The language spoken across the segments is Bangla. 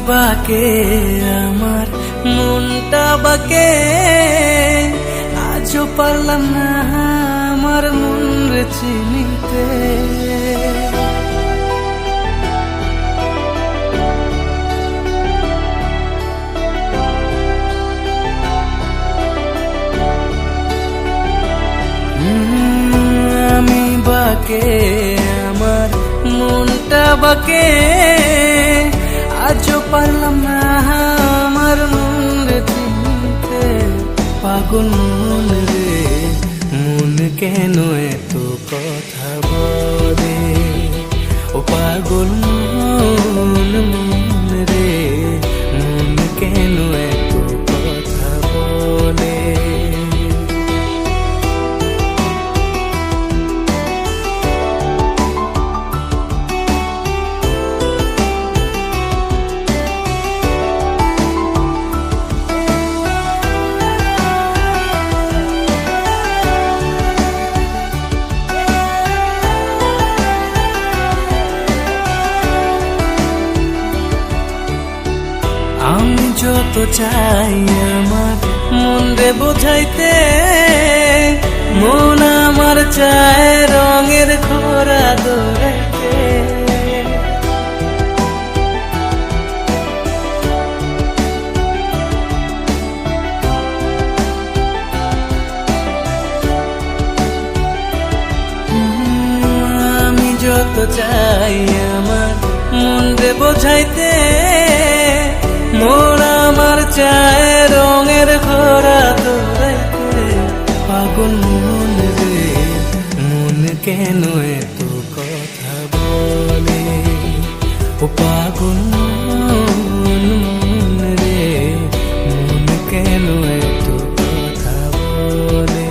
বাকে আমার মনটা বাকে, আজও পারলাম না আমার মন রে চিনিতে। আমি বাকে আমার মনটা বাকে, আজও পারলাম না আমার মন রে চিনতে। পাগল মন রে মন কেন এত কথা বলে, ও পাগল মন মন রে মন কেন এত কথা বলে। আমি যত চাই আমার মন রে বোঝাইতে, মন আমার চায় রঙের খোরা দৌড়াইতে। আমি যত চাই আমার মন রে বোঝাইতে, মন আমার চায় রঙের খোরা দৌড়াইতে। পাগল মন রে মন কেন এত কথা বলে, ও পাগল মন মন রে মন কেন এত কথা বলে।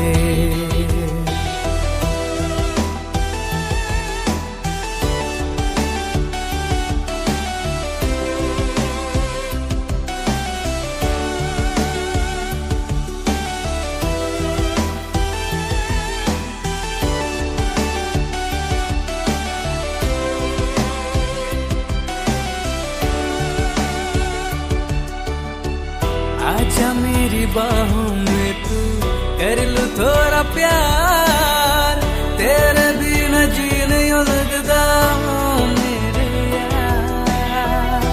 आजा मेरी बाहों में तू कर लूं थोड़ा प्यार, तेरे बिना जी नहीं लगता मेरे यार।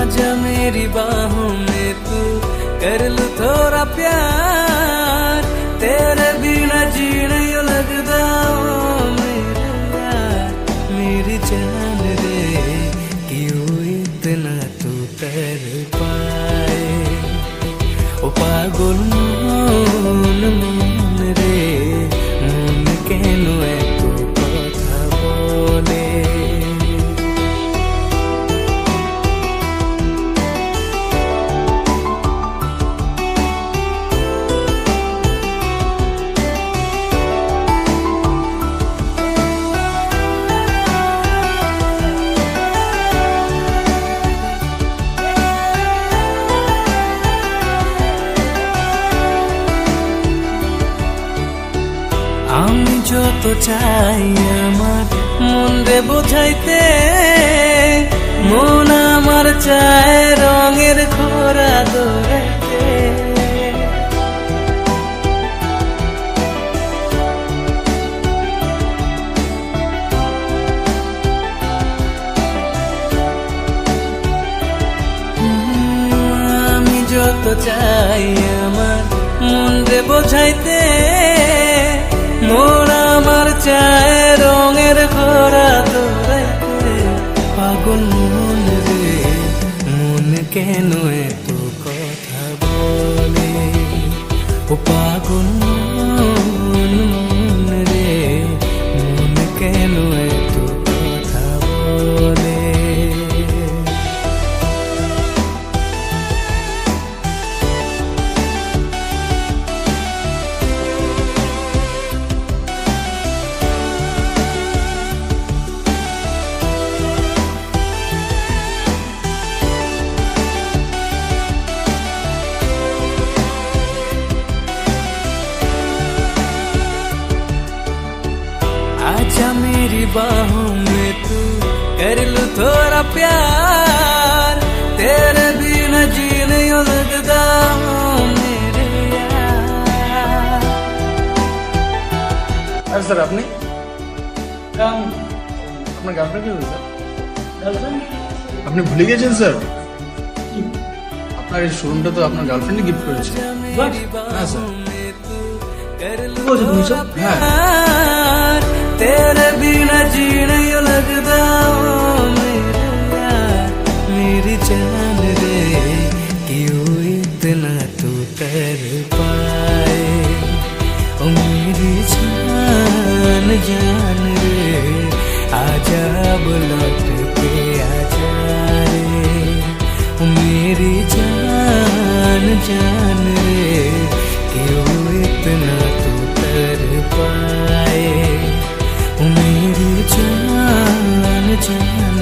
आजा मेरी बाहों में तू कर लूं थोड़ा प्यार, तेरे बिना जी नहीं लगता मेरे यार। मेरी जान रे क्यों इतना तू कर पाए, ओ पागल मन मन रे मन केन एत কথা বলে। আমি যত চাই আমার মন রে বোঝাইতে, মন আমার চায় রঙের খোরা দৌড়াইতে। আমি যত চাই আমার মন রে বোঝাইতে, মন আমার চায় রঙের খোরা দৌড়াইতে। পাগল মন রে মন কেন এত কথা বলে, ও পাগল মন মন রে মন কেন এত কথা বলে। मेरी बाहों में तू कर लूं थोड़ा प्यार, तेरे बिना जी नहीं लगता मेरे यार। अरे सर আপনি काम আপনার গার্লফ্রেন্ড কি হয়েছে? गर्लफ्रेंड আপনি ভুলে গেছেন স্যার? আপনার এই শোরুমটা তো আপনার গার্লফ্রেন্ডই গিফট করেছে। হ্যাঁ স্যার। बोझ तुम सब হ্যাঁ तेरे बिना जी नहीं लगता मेरे यार, मेरी जान रे क्यों इतना तू कर पाए, ओ मेरी जान जान रे आजा लौट के आजा रे, ओ मेरी जान जान रे क्यों इतना तू कर पाए, ओ मेरी जान जान